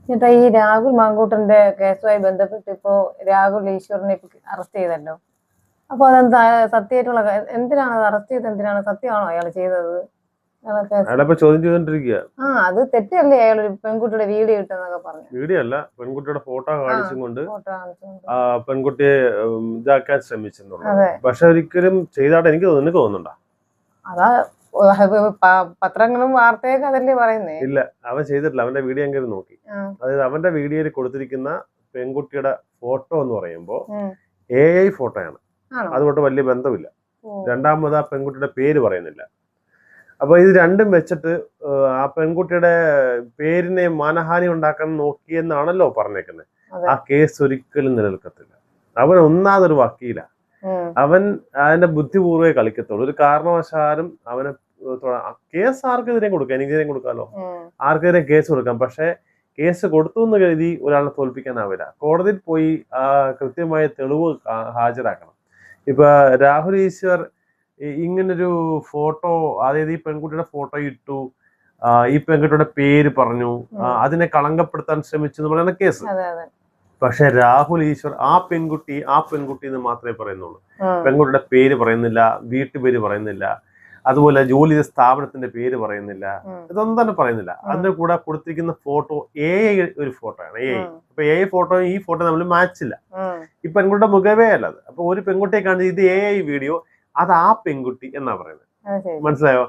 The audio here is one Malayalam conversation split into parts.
ചേട്ടാ, ഈ രാഹുൽ മാങ്കൂട്ടന്റെ കേസുമായി ബന്ധപ്പെട്ട് ഇപ്പോ രാഹുൽ ഈശ്വറിനെ അറസ്റ്റ് ചെയ്തല്ലോ. അപ്പൊ അതെന്താ സത്യമായിട്ടുള്ള എന്തിനാണ് അത് അറസ്റ്റ് ചെയ്തത്? എന്തിനാണ്? സത്യമാണോ അയാൾ ചെയ്തത്? ചോദ്യം ചെയ്തോണ്ടിരിക്കുക. അത് തെറ്റല്ലേ? അയാൾ ഒരു പെൺകുട്ടിയുടെ വീഡിയോ ഇട്ടെന്നൊക്കെ പറഞ്ഞു. വീഡിയോ അല്ല, പെൺകുട്ടിയുടെ ഫോട്ടോ കാണിച്ചും കൊണ്ട് പെൺകുട്ടിയെ ഇതാക്കാൻ ശ്രമിച്ചെന്നുള്ളത്. പക്ഷെ ഒരിക്കലും ചെയ്തായിട്ട് എനിക്ക് നിനക്ക് തോന്നുന്നുണ്ടോ? അതാ പത്രങ്ങളും വാർത്തയൊക്കെ അതല്ലേ പറയുന്നേ. ഇല്ല, അവൻ ചെയ്തിട്ടില്ല. അവന്റെ വീഡിയോ എങ്കിലും നോക്കി. അതായത് അവന്റെ വീഡിയോയിൽ കൊടുത്തിരിക്കുന്ന പെൺകുട്ടിയുടെ ഫോട്ടോ എന്ന് പറയുമ്പോ AI ഫോട്ടോയാണ്. അതുകൊണ്ട് വലിയ ബന്ധമില്ല. രണ്ടാമത് ആ പെൺകുട്ടിയുടെ പേര് പറയുന്നില്ല. അപ്പൊ ഇത് രണ്ടും വെച്ചിട്ട് ആ പെൺകുട്ടിയുടെ പേരിനെ മാനഹാനി ഉണ്ടാക്കാൻ നോക്കിയെന്നാണല്ലോ പറഞ്ഞേക്കുന്നത്. ആ കേസ് ഒരിക്കലും നിലനിൽക്കത്തില്ല. അവൻ ഒന്നാമതൊരു വക്കീല. അവൻ അതിന്റെ ബുദ്ധിപൂർവ്വേ കളിക്കത്തുള്ളൂ. ഒരു കാരണവശാലും അവന് കേസ് ആർക്കെതിരെ കൊടുക്കാം, എനിക്കെതിരെ കൊടുക്കാമല്ലോ, ആർക്കെതിരെ കേസ് കൊടുക്കാം. പക്ഷെ കേസ് കൊടുത്തു എന്ന് കരുതി ഒരാളെ തോൽപ്പിക്കാനാവില്ല. കോടതിയിൽ പോയി കൃത്യമായ തെളിവ് ഹാജരാക്കണം. ഇപ്പൊ രാഹുൽ ഈശ്വർ ഇങ്ങനൊരു ഫോട്ടോ, അതായത് ഈ പെൺകുട്ടിയുടെ ഫോട്ടോ ഇട്ടു, ഈ പെൺകുട്ടിയുടെ പേര് പറഞ്ഞു, അതിനെ കളങ്കപ്പെടുത്താൻ ശ്രമിച്ചു എന്ന് പറയുന്ന കേസ്. പക്ഷെ രാഹുൽ ഈശ്വർ ആ പെൺകുട്ടി എന്ന് മാത്രമേ പറയുന്നുള്ളൂ. പെൺകുട്ടിയുടെ പേര് പറയുന്നില്ല, വീട്ടുപേര് പറയുന്നില്ല, അതുപോലെ ജോലി ചെയ്ത സ്ഥാപനത്തിന്റെ പേര് പറയുന്നില്ല, ഇതൊന്നും തന്നെ പറയുന്നില്ല. അതിന്റെ കൂടെ കൊടുത്തിരിക്കുന്ന ഫോട്ടോ AI ഒരു ഫോട്ടോയാണ്. അപ്പൊ AI ഫോട്ടോ ഈ ഫോട്ടോ നമ്മൾ മാച്ചില്ല. ഈ പെൺകുട്ടിയുടെ മുഖവേ അല്ലത്. അപ്പൊ ഒരു പെൺകുട്ടിയെ കാണിച്ച് ഇത് AI വീഡിയോ, അത് ആ പെൺകുട്ടി എന്നാ പറയുന്നത്. മനസ്സിലായോ?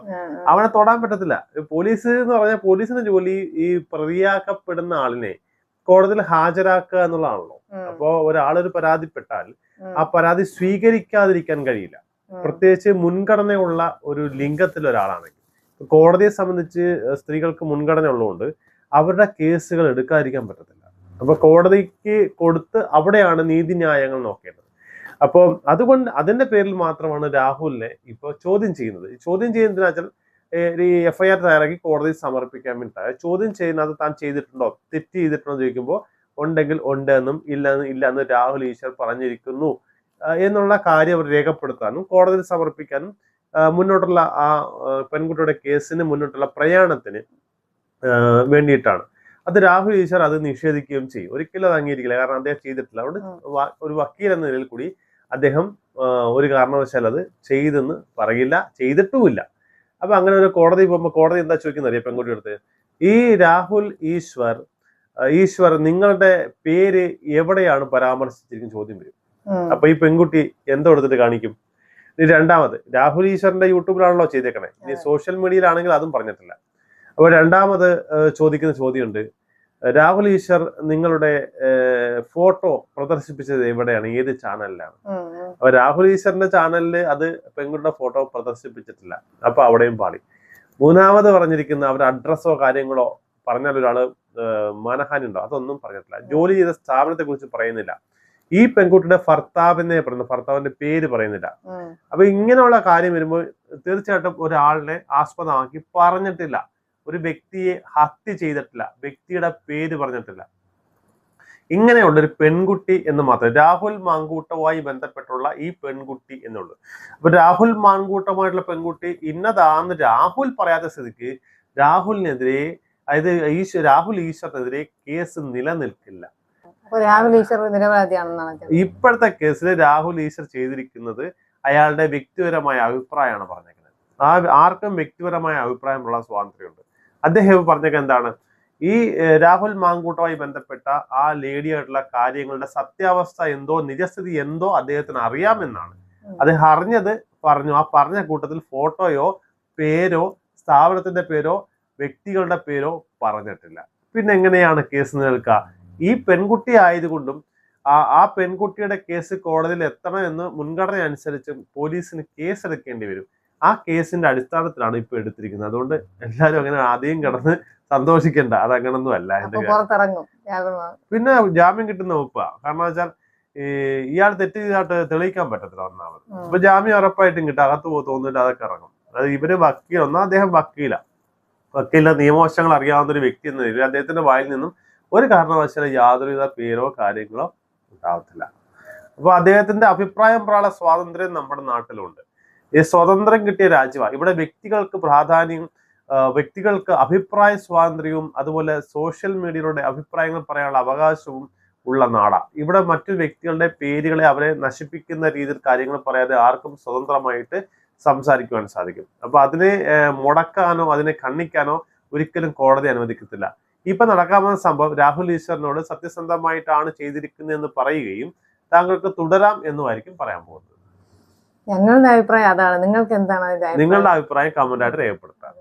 അവനെ തൊടാൻ പറ്റത്തില്ല. പോലീസ് എന്ന് പറഞ്ഞാൽ പോലീസിന്റെ ജോലി ഈ പ്രതിയാക്കപ്പെടുന്ന ആളിനെ കോടതിയിൽ ഹാജരാക്കുക എന്നുള്ളതാണല്ലോ. അപ്പോ ഒരാളൊരു പരാതിപ്പെട്ടാൽ ആ പരാതി സ്വീകരിക്കാതിരിക്കാൻ കഴിയില്ല. പ്രത്യേകിച്ച് മുൻഗണനയുള്ള ഒരു ലിംഗത്തിൽ ഒരാളാണെങ്കിൽ. കോടതിയെ സംബന്ധിച്ച് സ്ത്രീകൾക്ക് മുൻഗണന ഉള്ളതുകൊണ്ട് അവരുടെ കേസുകൾ എടുക്കാതിരിക്കാൻ പറ്റത്തില്ല. അപ്പൊ കോടതിക്ക് കൊടുത്ത് അവിടെയാണ് നീതിന്യായങ്ങൾ നോക്കേണ്ടത്. അപ്പോൾ അതുകൊണ്ട് അതിന്റെ പേരിൽ മാത്രമാണ് രാഹുലിനെ ഇപ്പൊ ചോദ്യം ചെയ്യുന്നത്. ചോദ്യം ചെയ്യുന്നതിന് വെച്ചാൽ ഈ FIR തയ്യാറാക്കി കോടതിയിൽ സമർപ്പിക്കാൻ വേണ്ടിയിട്ടാണ് ചോദ്യം ചെയ്യുന്നത്. താൻ ചെയ്തിട്ടുണ്ടോ, തെറ്റ് ചെയ്തിട്ടുണ്ടോ എന്ന് ചോദിക്കുമ്പോൾ ഉണ്ടെങ്കിൽ ഉണ്ട് എന്നും ഇല്ലെന്ന് രാഹുൽ ഈശ്വർ പറഞ്ഞിരിക്കുന്നു എന്നുള്ള കാര്യം അവർ രേഖപ്പെടുത്താനും കോടതിയിൽ സമർപ്പിക്കാനും മുന്നോട്ടുള്ള ആ പെൺകുട്ടിയുടെ കേസിന് മുന്നോട്ടുള്ള പ്രയാണത്തിന് വേണ്ടിയിട്ടാണ്. അത് രാഹുൽ ഈശ്വർ അത് നിഷേധിക്കുകയും ചെയ്യും. ഒരിക്കലും അത് അംഗീകരിക്കില്ല. കാരണം അദ്ദേഹം ചെയ്തിട്ടില്ല. അതുകൊണ്ട് ഒരു വക്കീൽ എന്ന നിലയിൽ കൂടി അദ്ദേഹം ഒരു കാരണവശാൽ അത് ചെയ്തെന്ന് പറയില്ല, ചെയ്തിട്ടുമില്ല. അപ്പൊ അങ്ങനെ ഒരു കോടതി പോകുമ്പോൾ കോടതി എന്താ ചോദിക്കുന്നത് അറിയാം പെൺകുട്ടി അടുത്ത്, ഈ രാഹുൽ ഈശ്വർ നിങ്ങളുടെ പേര് എവിടെയാണ് പരാമർശിച്ചിരിക്കുന്ന ചോദ്യം വരും. അപ്പൊ ഈ പെൺകുട്ടി എന്തോ എടുത്തിട്ട് കാണിക്കും? രണ്ടാമത് രാഹുൽ ഈശ്വറിന്റെ യൂട്യൂബിലാണല്ലോ ചെയ്തേക്കണേ, ഇനി സോഷ്യൽ മീഡിയയിലാണെങ്കിൽ അതും പറഞ്ഞിട്ടില്ല. അപ്പൊ രണ്ടാമത് ചോദിക്കുന്ന ചോദ്യമുണ്ട്, രാഹുൽ ഈശ്വർ നിങ്ങളുടെ ഫോട്ടോ പ്രദർശിപ്പിച്ചത് എവിടെയാണ്, ഏത് ചാനലിലാണ്? അപ്പൊ രാഹുൽ ഈശ്വറിന്റെ ചാനലില് അത് പെൺകുട്ടിയുടെ ഫോട്ടോ പ്രദർശിപ്പിച്ചിട്ടില്ല. അപ്പൊ അവിടെയും പാടി. മൂന്നാമത് പറഞ്ഞിരിക്കുന്ന അവരുടെ അഡ്രസ്സോ കാര്യങ്ങളോ പറഞ്ഞാൽ ഒരാള് മാനഹാനി ഉണ്ടോ, അതൊന്നും പറഞ്ഞിട്ടില്ല. ജോലി ചെയ്ത സ്ഥാപനത്തെ കുറിച്ച് പറയുന്നില്ല. ഈ പെൺകുട്ടിയുടെ ഭർത്താവിന്റെ പേര് പറയുന്നില്ല. അപ്പൊ ഇങ്ങനെയുള്ള കാര്യം വരുമ്പോൾ തീർച്ചയായിട്ടും ഒരാളിനെ ആസ്പദമാക്കി പറഞ്ഞിട്ടില്ല. ഒരു വ്യക്തിയെ ഹത്യ ചെയ്തിട്ടില്ല, വ്യക്തിയുടെ പേര് പറഞ്ഞിട്ടില്ല. ഇങ്ങനെയുള്ള ഒരു പെൺകുട്ടി എന്ന് മാത്രം, രാഹുൽ മാങ്കൂട്ടവുമായി ബന്ധപ്പെട്ടുള്ള ഈ പെൺകുട്ടി എന്നുള്ളൂ. അപ്പൊ രാഹുൽ മാങ്കൂട്ടമായിട്ടുള്ള പെൺകുട്ടി ഇന്നതാന്ന് രാഹുൽ പറയാത്ത സ്ഥിതിക്ക് രാഹുലിനെതിരെ, അതായത് രാഹുൽ ഈശ്വറിനെതിരെ കേസ് നിലനിൽക്കില്ല. ഇപ്പോഴത്തെ കേസിൽ രാഹുൽ ഈശ്വർ ചെയ്തിരിക്കുന്നത് അയാളുടെ വ്യക്തിപരമായ അഭിപ്രായമാണ് പറഞ്ഞേക്കുന്നത്. ആർക്കും വ്യക്തിപരമായ അഭിപ്രായമുള്ള സ്വാതന്ത്ര്യമുണ്ട്. അദ്ദേഹം പറഞ്ഞേക്കുന്നത് എന്താണ്, ഈ രാഹുൽ മാങ്കൂട്ടവുമായി ബന്ധപ്പെട്ട ആ ലേഡിയായിട്ടുള്ള കാര്യങ്ങളുടെ സത്യാവസ്ഥ എന്തോ, നിജസ്ഥിതി എന്തോ അദ്ദേഹത്തിന് അറിയാമെന്നാണ്. അദ്ദേഹം അറിഞ്ഞത് പറഞ്ഞു. ആ പറഞ്ഞ കൂട്ടത്തിൽ ഫോട്ടോയോ പേരോ സ്ഥാപനത്തിന്റെ പേരോ വ്യക്തികളുടെ പേരോ പറഞ്ഞിട്ടില്ല. പിന്നെ എങ്ങനെയാണ് കേസ് നിൽക്കുക? ഈ പെൺകുട്ടി ആയതുകൊണ്ടും ആ പെൺകുട്ടിയുടെ കേസ് കോടതിയിൽ എത്തണം എന്ന് മുൻഗണന അനുസരിച്ച് പോലീസിന് കേസ് എടുക്കേണ്ടി വരും. ആ കേസിന്റെ അടിസ്ഥാനത്തിലാണ് ഇപ്പൊ എടുത്തിരിക്കുന്നത്. അതുകൊണ്ട് എല്ലാരും അങ്ങനെ ആദ്യം കിടന്ന് സന്തോഷിക്കണ്ട, അതങ്ങനൊന്നും അല്ല. പിന്നെ ജാമ്യം കിട്ടുന്ന വകുപ്പാ. കാരണം വെച്ചാൽ ഇയാൾ തെറ്റ് ചെയ്തായിട്ട് തെളിയിക്കാൻ പറ്റത്തില്ല ഒന്നാമത്. ഇപ്പൊ ജാമ്യം ഉറപ്പായിട്ടും കിട്ടും, അകത്ത് തോന്നിട്ട് അതൊക്കെ ഇറങ്ങും. അതായത് ഇവര് വക്കീൽ, അദ്ദേഹം വക്കീലിന്റെ നിയമവശങ്ങൾ അറിയാവുന്ന ഒരു വ്യക്തി എന്ന നിലയിൽ അദ്ദേഹത്തിന്റെ വായിൽ നിന്നും ഒരു കാരണവശാലും യാതൊരുവിധ പേരോ കാര്യങ്ങളോ ഉണ്ടാവത്തില്ല. അപ്പൊ അദ്ദേഹത്തിന്റെ അഭിപ്രായം പറയാനുള്ള സ്വാതന്ത്ര്യം നമ്മുടെ നാട്ടിലുണ്ട്. ഈ സ്വതന്ത്രം കിട്ടിയ രാജ്യമാണ്. ഇവിടെ വ്യക്തികൾക്ക് പ്രാധാന്യം വ്യക്തികൾക്ക് അഭിപ്രായ സ്വാതന്ത്ര്യവും അതുപോലെ സോഷ്യൽ മീഡിയയിലൂടെ അഭിപ്രായങ്ങൾ പറയാനുള്ള അവകാശവും ഉള്ള നാടാണ്. ഇവിടെ മറ്റു വ്യക്തികളുടെ പേരുകളെ അവരെ നശിപ്പിക്കുന്ന രീതിയിൽ കാര്യങ്ങൾ പറയാതെ ആർക്കും സ്വതന്ത്രമായിട്ട് സംസാരിക്കുവാൻ സാധിക്കും. അപ്പൊ അതിനെ മുടക്കാനോ അതിനെ ഖണ്ഡിക്കാനോ ഒരിക്കലും കോടതി അനുവദിക്കത്തില്ല. ഇപ്പൊ നടക്കാവുന്ന സംഭവം രാഹുൽ ഈശ്വറിനോട് സത്യസന്ധമായിട്ടാണ് ചെയ്തിരിക്കുന്നതെന്ന് പറയുകയും താങ്കൾക്ക് തുടരാം എന്നുമായിരിക്കും പറയാൻ പോകുന്നത്. ഞങ്ങളുടെ അഭിപ്രായം അതാണ്. നിങ്ങൾക്ക് എന്താണ് നിങ്ങളുടെ അഭിപ്രായം കമന്റ് ആയിട്ട് രേഖപ്പെടുത്താം.